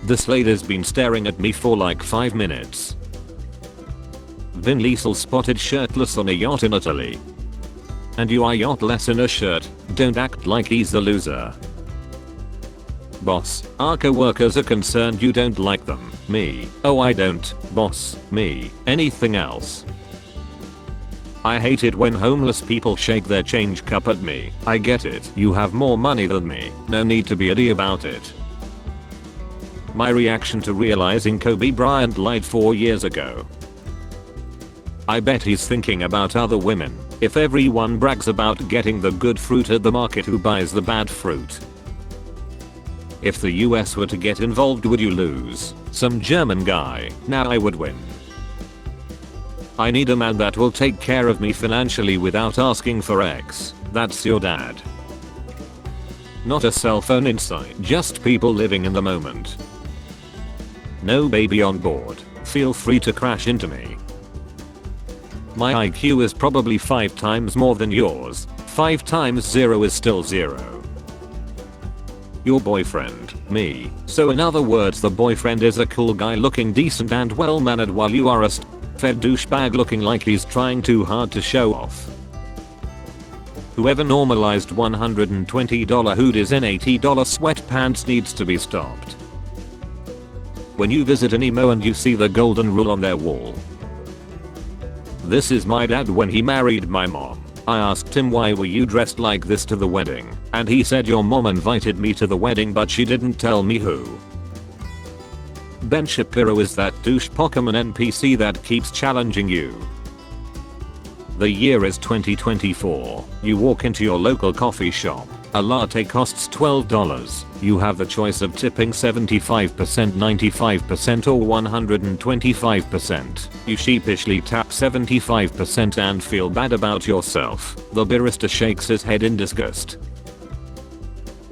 This lady's been staring at me for like 5 minutes. Vin Diesel spotted shirtless on a yacht in Italy. And you are yachtless in a shirt, don't act like he's the loser. Boss, our co-workers are concerned you don't like them. Me, oh I don't, boss, me, anything else. I hate it when homeless people shake their change cup at me. I get it, you have more money than me, no need to be a D about it. My reaction to realizing Kobe Bryant lied 4 years ago. I bet he's thinking about other women. If everyone brags about getting the good fruit at the market, who buys the bad fruit? If the US were to get involved, would you lose? Some German guy. Now I would win. I need a man that will take care of me financially without asking for X. That's your dad. Not a cell phone insight, just people living in the moment. No baby on board. Feel free to crash into me. My IQ is probably 5 times more than yours. 5 times 0 is still 0. Your boyfriend, me. So in other words, the boyfriend is a cool guy looking decent and well mannered, while you are a fed douchebag looking like he's trying too hard to show off. Whoever normalized $120 hoodies in $80 sweatpants needs to be stopped. When you visit an emo and you see the golden rule on their wall. This is my dad when he married my mom. I asked him, why were you dressed like this to the wedding? And he said, your mom invited me to the wedding but she didn't tell me who. Ben Shapiro is that douche Pokemon NPC that keeps challenging you. The year is 2024. You walk into your local coffee shop. A latte costs $12. You have the choice of tipping 75%, 95% or 125%. You sheepishly tap 75% and feel bad about yourself. The barista shakes his head in disgust.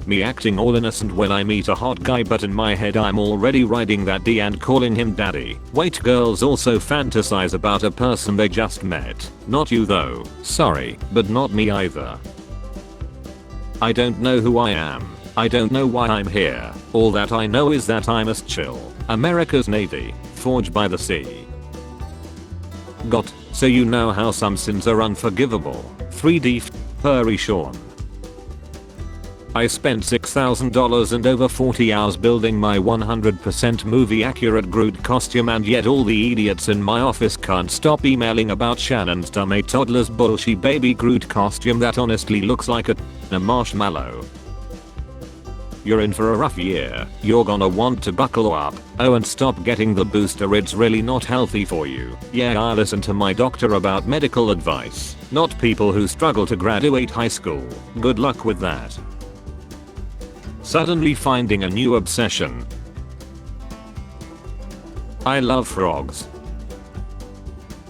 Me acting all innocent when I meet a hot guy, but in my head I'm already riding that D and calling him daddy. Wait, girls also fantasize about a person they just met. Not you though. Sorry, but not me either. I don't know who I am. I don't know why I'm here. All that I know is that I must chill. America's Navy, forged by the sea. Got, so you know how some sins are unforgivable. 3D furry Sean. I spent $6,000 and over 40 hours building my 100% movie accurate Groot costume, and yet all the idiots in my office can't stop emailing about Shannon's dumb toddler's bullshit baby Groot costume that honestly looks like a marshmallow. You're in for a rough year. You're gonna want to buckle up. Oh, and stop getting the booster, it's really not healthy for you. Yeah, I listen to my doctor about medical advice, not people who struggle to graduate high school. Good luck with that. Suddenly finding a new obsession. I love frogs.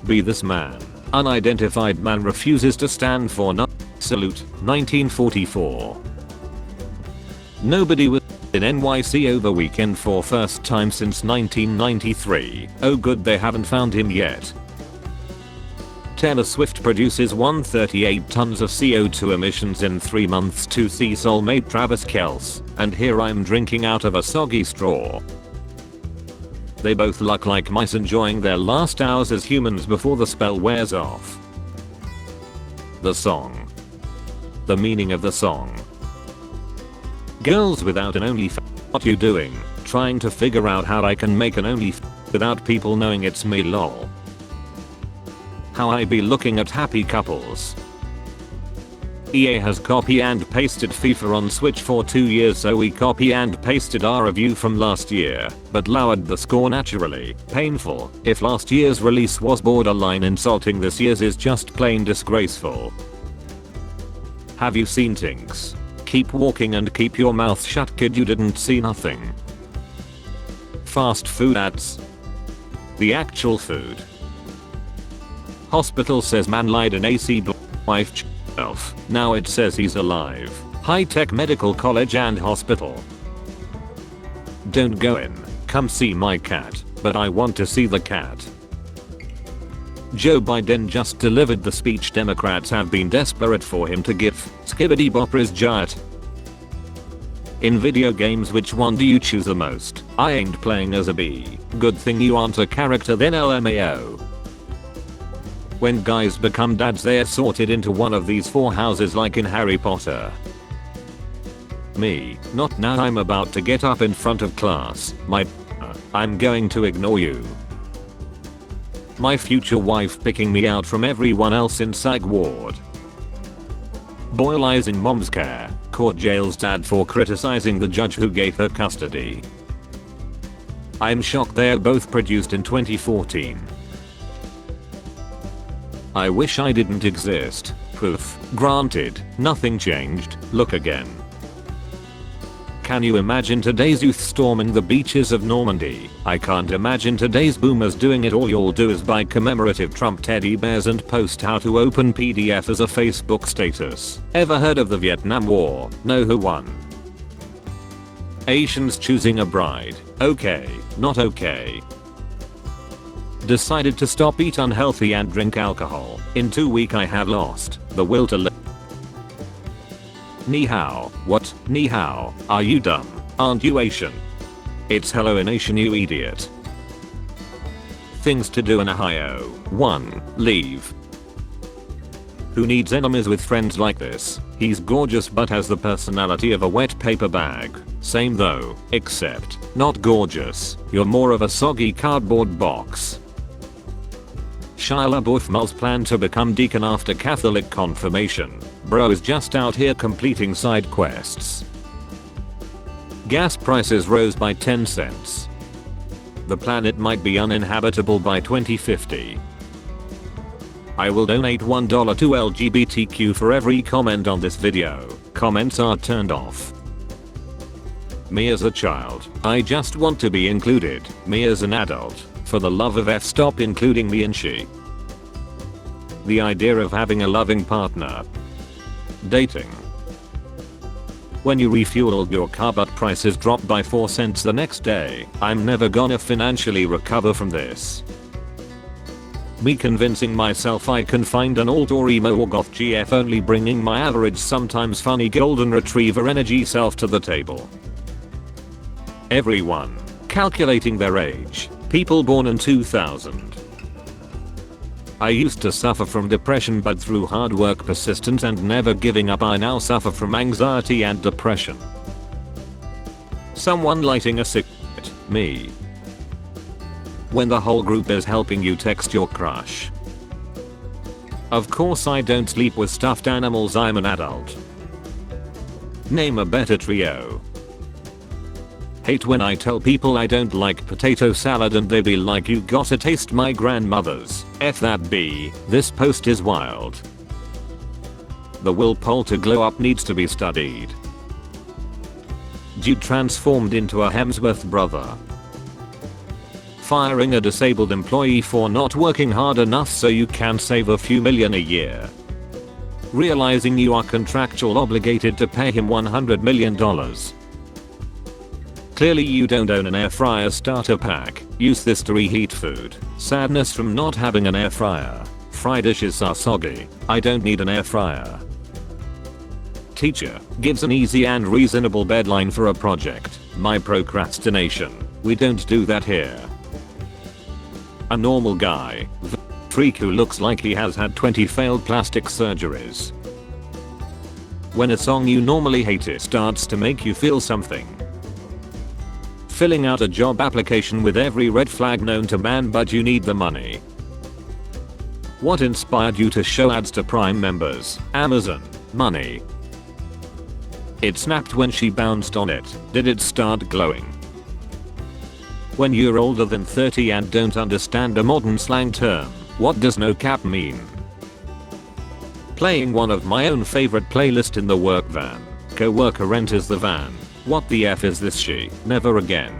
Be this man. Unidentified man refuses to stand for no. Salute, 1944. Nobody was in NYC over weekend for first time since 1993. Oh good, they haven't found him yet. Taylor Swift produces 138 tons of CO2 emissions in 3 months to see soulmate Travis Kelce, and here I'm drinking out of a soggy straw. They both look like mice enjoying their last hours as humans before the spell wears off. The song. The meaning of the song. Girls without an OnlyFans. What you doing? Trying to figure out how I can make an OnlyFans without people knowing it's me, lol. How I be looking at happy couples. EA has copy and pasted FIFA on Switch for 2 years, so we copy and pasted our review from last year, but lowered the score naturally. Painful. If last year's release was borderline insulting, this year's is just plain disgraceful. Have you seen Tinks? Keep walking and keep your mouth shut, kid, you didn't see nothing. Fast food ads. The actual food. Hospital says man lied in AC wife shelf. Now it says he's alive. High-tech medical college and hospital. Don't go in. Come see my cat. But I want to see the cat. Joe Biden just delivered the speech Democrats have been desperate for him to give. Skibbity bop is giant. In video games, which one do you choose the most? I ain't playing as a bee. Good thing you aren't a character then, LMAO. When guys become dads, they're sorted into one of these 4 houses like in Harry Potter. Me, not now. I'm about to get up in front of class. I'm going to ignore you. My future wife picking me out from everyone else in psych ward. Boy lies in mom's care. Court jails dad for criticizing the judge who gave her custody. I'm shocked they're both produced in 2014. I wish I didn't exist. Poof. Granted, nothing changed. Look again. Can you imagine today's youth storming the beaches of Normandy? I can't imagine today's boomers doing it. All you'll do is buy commemorative Trump teddy bears and post how to open PDF as a Facebook status. Ever heard of the Vietnam War? Know who won? Asians choosing a bride. Okay, not okay. Decided to stop, eat unhealthy and drink alcohol. In 2 weeks I have lost the will to live. Ni hao. What? Ni hao. Are you dumb? Aren't you Asian? It's hello in Asian, you idiot. Things to do in Ohio. 1. Leave. Who needs enemies with friends like this? He's gorgeous but has the personality of a wet paper bag. Same though, except, not gorgeous. You're more of a soggy cardboard box. Shia LaBeouf's plan to become deacon after Catholic confirmation. Bro is just out here completing side quests. Gas prices rose by 10 cents. The planet might be uninhabitable by 2050. I will donate $1 to LGBTQ for every comment on this video. Comments are turned off. Me as a child, I just want to be included. Me as an adult, for the love of F, stop including me and she. The idea of having a loving partner. Dating. When you refueled your car but prices dropped by 4 cents the next day. I'm never gonna financially recover from this. Me convincing myself I can find an alt or emo or goth GF, only bringing my average sometimes funny golden retriever energy self to the table. Everyone. Calculating their age. People born in 2000. I used to suffer from depression, but through hard work, persistence and never giving up I now suffer from anxiety and depression. Someone lighting a cigarette. Me. When the whole group is helping you text your crush. Of course I don't sleep with stuffed animals, I'm an adult. Name a better trio. Hate when I tell people I don't like potato salad and they be like, you gotta taste my grandmother's. F that B, this post is wild. The will poll to glow up needs to be studied. Dude transformed into a Hemsworth brother. Firing a disabled employee for not working hard enough so you can save a few million a year. Realizing you are contractual obligated to pay him $100 million. Clearly you don't own an air fryer starter pack. Use this to reheat food. Sadness from not having an air fryer. Fried dishes are soggy. I don't need an air fryer. Teacher gives an easy and reasonable deadline for a project. My procrastination. We don't do that here. A normal guy. Freak who looks like he has had 20 failed plastic surgeries. When a song you normally hate it starts to make you feel something. Filling out a job application with every red flag known to man but you need the money. What inspired you to show ads to Prime members? Amazon. Money. It snapped when she bounced on it. Did it start glowing? When you're older than 30 and don't understand a modern slang term, what does no cap mean? Playing one of my own favorite playlist in the work van. Co-worker enters the van. What the F is this she? Never again.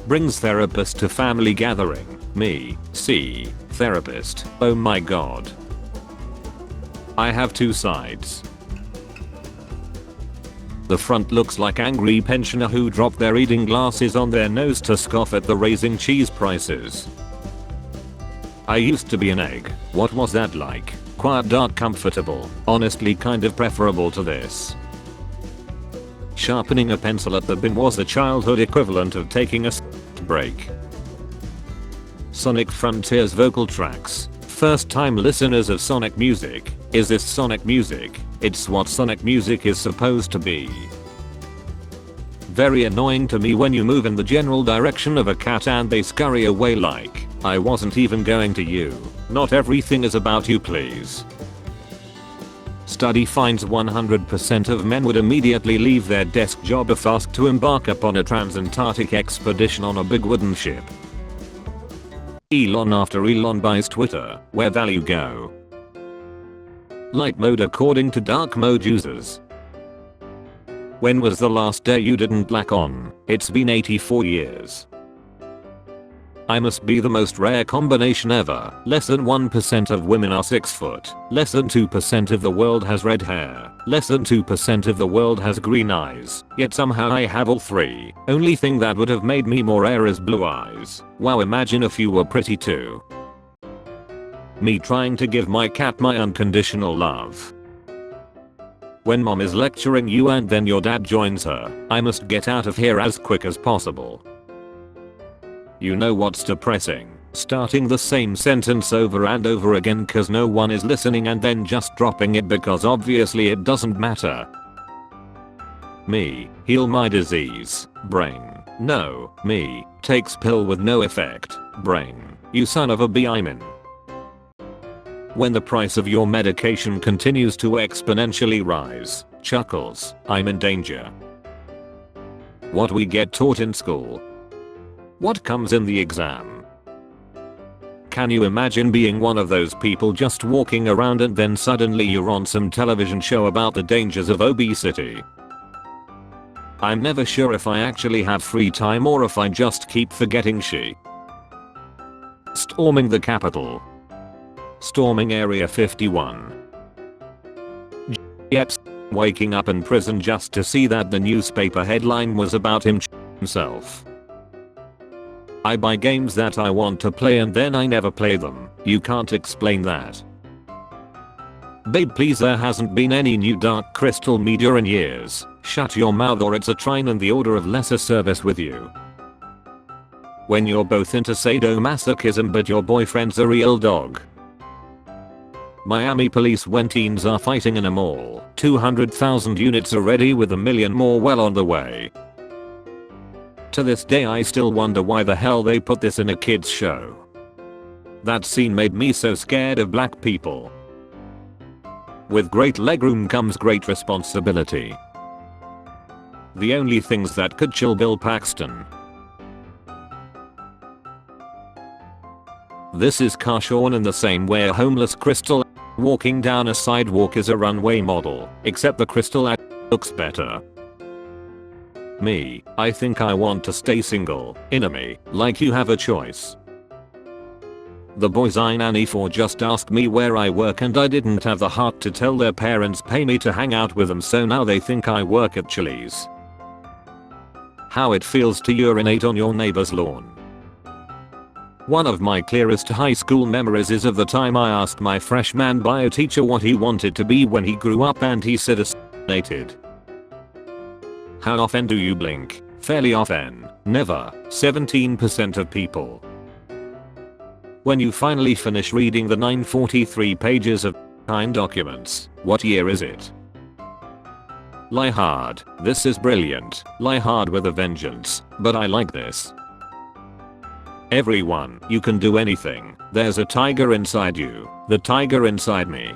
Brings therapist to family gathering. Me. See. Therapist. Oh my god. I have two sides. The front looks like angry pensioner who dropped their reading glasses on their nose to scoff at the raising cheese prices. I used to be an egg. What was that like? Quiet, dark, comfortable. Honestly kind of preferable to this. Sharpening a pencil at the bin was the childhood equivalent of taking a break. Sonic Frontiers vocal tracks. First time listeners of Sonic music. Is this Sonic music? It's what Sonic music is supposed to be. Very annoying to me when you move in the general direction of a cat and they scurry away like, I wasn't even going to you. Not everything is about you, please. Study finds 100% of men would immediately leave their desk job if asked to embark upon a transantarctic expedition on a big wooden ship. Elon after Elon buys Twitter, where value go? Light mode according to dark mode users. When was the last day you didn't lack on? It's been 84 years. I must be the most rare combination ever. Less than 1% of women are 6 foot. Less than 2% of the world has red hair. Less than 2% of the world has green eyes. Yet somehow I have all 3. Only thing that would have made me more rare is blue eyes. Wow, imagine if you were pretty too. Me trying to give my cat my unconditional love. When mom is lecturing you and then your dad joins her, I must get out of here as quick as possible. You know what's depressing? Starting the same sentence over and over again cause no one is listening and then just dropping it because obviously it doesn't matter. Me, heal my disease. Brain. No, me, takes pill with no effect. Brain. You son of a b. I'm in. When the price of your medication continues to exponentially rise. Chuckles. I'm in danger. What we get taught in school. What comes in the exam? Can you imagine being one of those people just walking around and then suddenly you're on some television show about the dangers of obesity? I'm never sure if I actually have free time or if I just keep forgetting she. Storming the Capitol. Storming Area 51. Yep. Waking up in prison just to see that the newspaper headline was about himself. I buy games that I want to play and then I never play them. You can't explain that. Babe, please, there hasn't been any new Dark Crystal media in years. Shut your mouth or it's a trine and the order of lesser service with you. When you're both into sadomasochism but your boyfriend's a real dog. Miami police when teens are fighting in a mall. 200,000 units already with a million more well on the way. To this day I still wonder why the hell they put this in a kids show. That scene made me so scared of black people. With great legroom comes great responsibility. The only things that could chill Bill Paxton. This is Carshawn in the same way a homeless crystal walking down a sidewalk is a runway model, except the crystal looks better. Me, I think I want to stay single. Enemy, like you have a choice. The boys I nanny for just asked me where I work and I didn't have the heart to tell their parents pay me to hang out with them, so now they think I work at Chili's. How it feels to urinate on your neighbor's lawn. One of my clearest high school memories is of the time I asked my freshman bio teacher what he wanted to be when he grew up and he said assassinated. How often do you blink? Fairly often. Never. 17% of people. When you finally finish reading the 943 pages of documents, what year is it? Lie hard. This is brilliant. Lie hard with a vengeance. But I like this. Everyone, you can do anything. There's a tiger inside you. The tiger inside me.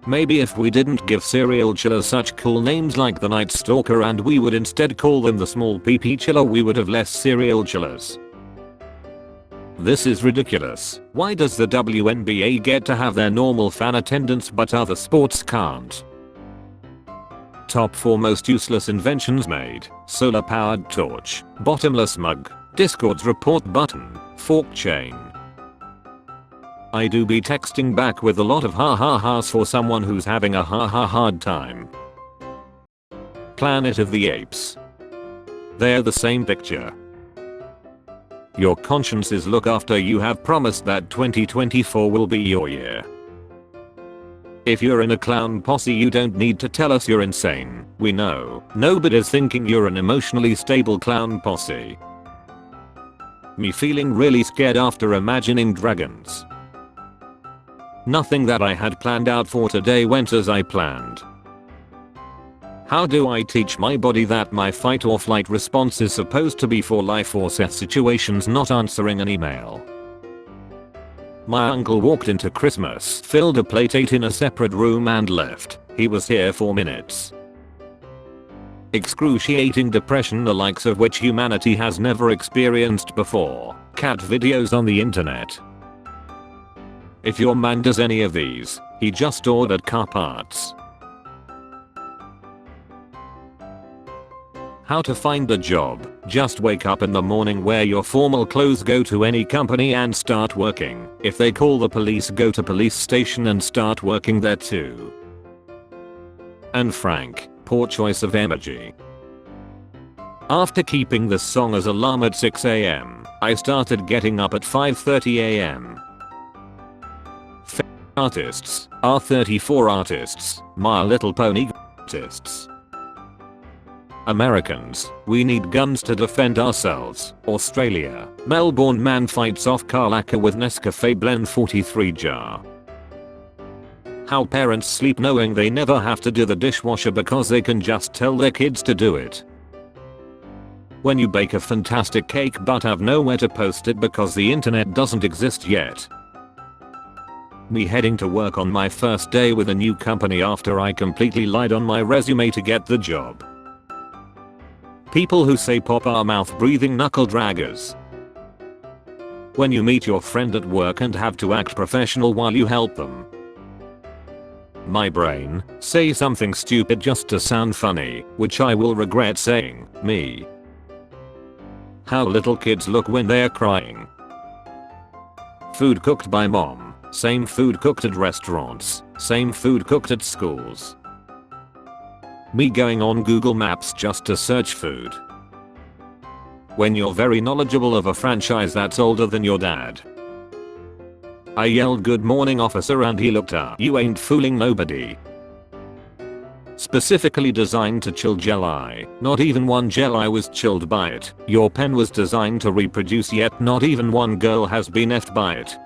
Maybe if we didn't give serial killers such cool names like the Night Stalker and we would instead call them the Small PP Killer, we would have less serial killers. This is ridiculous. Why does the WNBA get to have their normal fan attendance but other sports can't? Top 4 most useless inventions made. Solar powered torch. Bottomless mug. Discord's report button. Fork chain. I do be texting back with a lot of ha ha ha's for someone who's having a ha ha hard time. Planet of the Apes. They're the same picture. Your consciences look after you have promised that 2024 will be your year. If you're in a clown posse, you don't need to tell us you're insane. We know. Nobody's thinking you're an emotionally stable clown posse. Me feeling really scared after imagining dragons. Nothing that I had planned out for today went as I planned. How do I teach my body that my fight or flight response is supposed to be for life or death situations, not answering an email? My uncle walked into Christmas, filled a plate, ate in a separate room and left. He was here for minutes. Excruciating depression, the likes of which humanity has never experienced before. Cat videos on the internet. If your man does any of these, he just ordered car parts. How to find a job. Just wake up in the morning, wear your formal clothes, go to any company and start working. If they call the police, go to police station and start working there too. And Frank, poor choice of emoji. After keeping this song as alarm at 6 am, I started getting up at 5:30 am. Artists, R34 artists, My Little Pony artists. Americans, we need guns to defend ourselves. Australia, Melbourne man fights off car lacquer with Nescafe blend 43 jar. How parents sleep knowing they never have to do the dishwasher because they can just tell their kids to do it. When you bake a fantastic cake but have nowhere to post it because the internet doesn't exist yet. Me heading to work on my first day with a new company after I completely lied on my resume to get the job. People who say pop are mouth breathing knuckle draggers. When you meet your friend at work and have to act professional while you help them. My brain, say something stupid just to sound funny, which I will regret saying. Me. How little kids look when they're crying. Food cooked by mom. Same food cooked at restaurants. Same food cooked at schools. Me going on Google Maps just to search food. When you're very knowledgeable of a franchise that's older than your dad. I yelled good morning officer and he looked up. You ain't fooling nobody. Specifically designed to chill Jedi. Not even one Jedi was chilled by it. Your pen was designed to reproduce, yet not even one girl has been effed by it.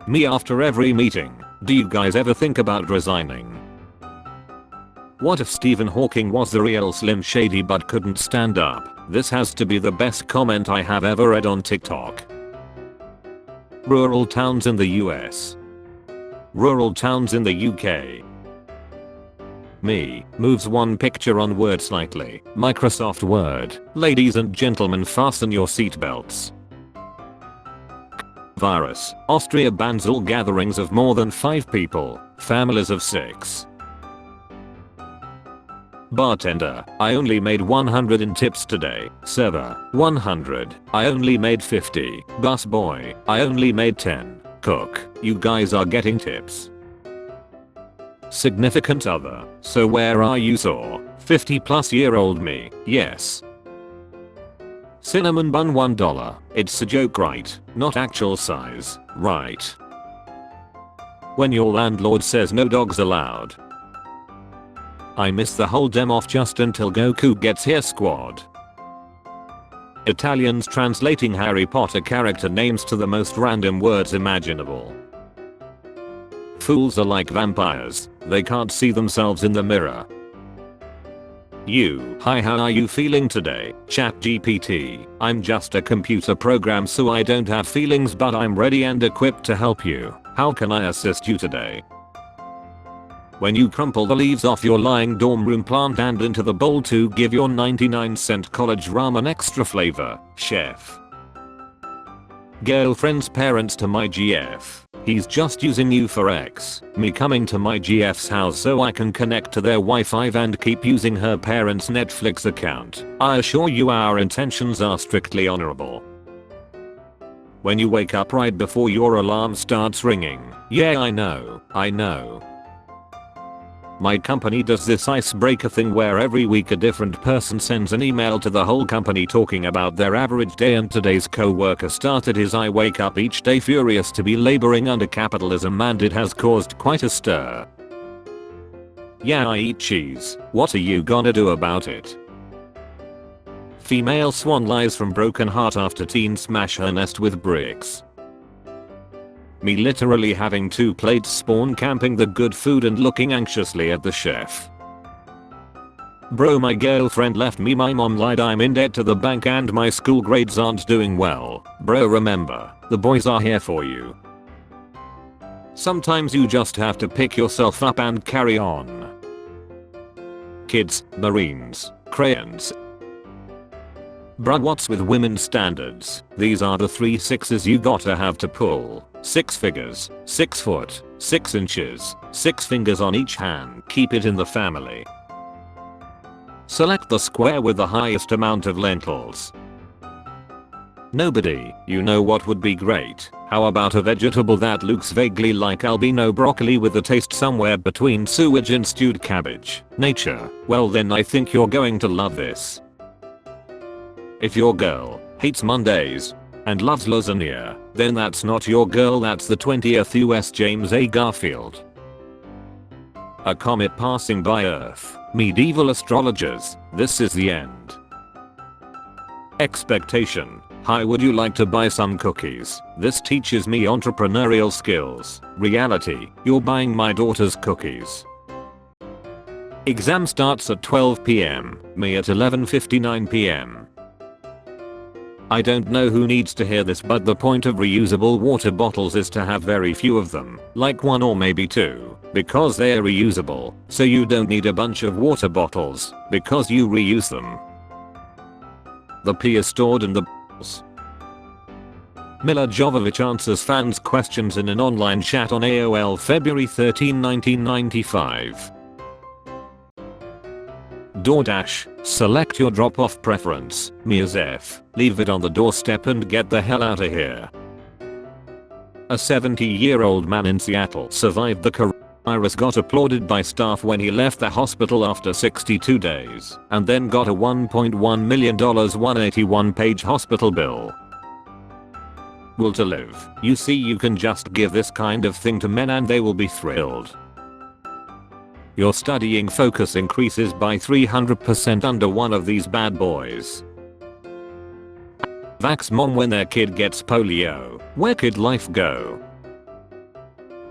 Me after every meeting. Do you guys ever think about resigning? What if Stephen Hawking was the real Slim Shady but couldn't stand up? This has to be the best comment I have ever read on TikTok. Rural towns in the US. Rural towns in the UK. Me, moves one picture on Word slightly. Microsoft Word. Ladies and gentlemen, fasten your seatbelts. Virus. Austria bans all gatherings of more than 5 people. Families of 6. Bartender, I only made 100 in tips today. Server, 100. I only made 50. Busboy, I only made 10. Cook, you guys are getting tips. Significant other, so where are you, saw? 50+ me, yes. Cinnamon bun $1. It's a joke, right? Not actual size, right? When your landlord says no dogs allowed. I miss the whole dem off just until Goku gets here squad. Italians translating Harry Potter character names to the most random words imaginable. Fools are like vampires, they can't see themselves in the mirror. You, hi, how are you feeling today? ChatGPT, I'm just a computer program so I don't have feelings, but I'm ready and equipped to help you. How can I assist you today? When you crumple the leaves off your lying dorm room plant and into the bowl to give your 99-cent college ramen extra flavor, chef. Girlfriend's parents to my GF. He's just using you for X. Me coming to my GF's house so I can connect to their Wi-Fi and keep using her parents' Netflix account. I assure you our intentions are strictly honorable. When you wake up right before your alarm starts ringing. Yeah, I know. My company does this icebreaker thing where every week a different person sends an email to the whole company talking about their average day, and today's co-worker started his "I wake up each day furious to be laboring under capitalism," and it has caused quite a stir. Yeah, I eat cheese. What are you gonna do about it? Female swan lies from broken heart after teen smash her nest with bricks. Me literally having 2 plates spawn camping the good food and looking anxiously at the chef. Bro, my girlfriend left me. My mom lied. I'm in debt to the bank and my school grades aren't doing well. Bro, remember, the boys are here for you. Sometimes you just have to pick yourself up and carry on. Kids, Marines, crayons. Bruh, what's with women's standards? These are the 3 sixes you gotta have to pull. 6 figures, 6 foot, 6 inches, 6 fingers on each hand. Keep it in the family. Select the square with the highest amount of lentils. Nobody, you know what would be great? How about a vegetable that looks vaguely like albino broccoli with a taste somewhere between sewage and stewed cabbage? Nature. Well then I think you're going to love this. If your girl hates Mondays and loves lasagna, then that's not your girl, that's the 20th US James A. Garfield. A comet passing by Earth. Medieval astrologers, this is the end. Expectation. Hi, would you like to buy some cookies? This teaches me entrepreneurial skills. Reality. You're buying my daughter's cookies. Exam starts at 12 p.m. Me at 11:59 p.m. I don't know who needs to hear this, but the point of reusable water bottles is to have very few of them, like 1 or maybe 2, because they're reusable, so you don't need a bunch of water bottles, because you reuse them. The pee is stored in the bottles. Mila Jovovich answers fans' questions in an online chat on AOL February 13, 1995. DoorDash, select your drop-off preference. Me as F, leave it on the doorstep and get the hell out of here. A 70-year-old man in Seattle survived the coronavirus, got applauded by staff when he left the hospital after 62 days, and then got a $1.1 million 181-page hospital bill. Will to live. You see, you can just give this kind of thing to men and they will be thrilled. Your studying focus increases by 300% under one of these bad boys. Vax mom when their kid gets polio. Where could life go?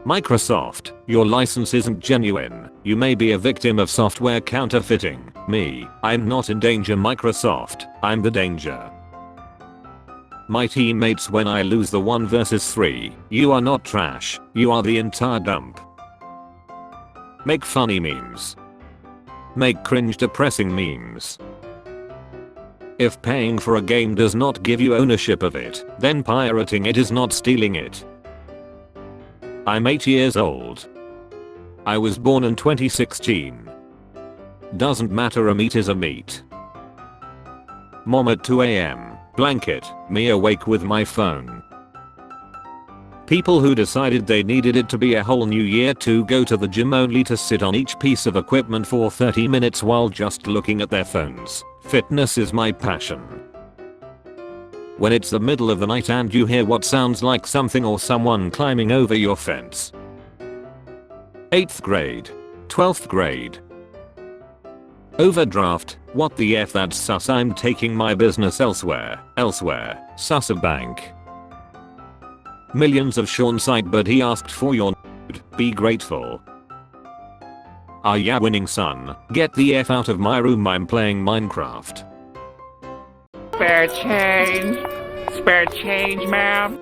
Microsoft, your license isn't genuine. You may be a victim of software counterfeiting. Me, I'm not in danger. Microsoft, I'm the danger. My teammates when I lose the 1 versus 3. You are not trash. You are the entire dump. Make funny memes. Make cringe depressing memes. If paying for a game does not give you ownership of it, then pirating it is not stealing it. I'm 8 years old. I was born in 2016. Doesn't matter, a meat is a meat. Mom at 2 a.m. Blanket, me awake with my phone. People who decided they needed it to be a whole new year to go to the gym only to sit on each piece of equipment for 30 minutes while just looking at their phones. Fitness is my passion. When it's the middle of the night and you hear what sounds like something or someone climbing over your fence. 8th grade. 12th grade. Overdraft. What the F, that's sus. I'm taking my business elsewhere. Elsewhere. Sus a bank. Millions of Sean sight, but he asked for your nude. Be grateful. Ah yeah, winning son. Get the F out of my room, I'm playing Minecraft. Spare change. Spare change, ma'am.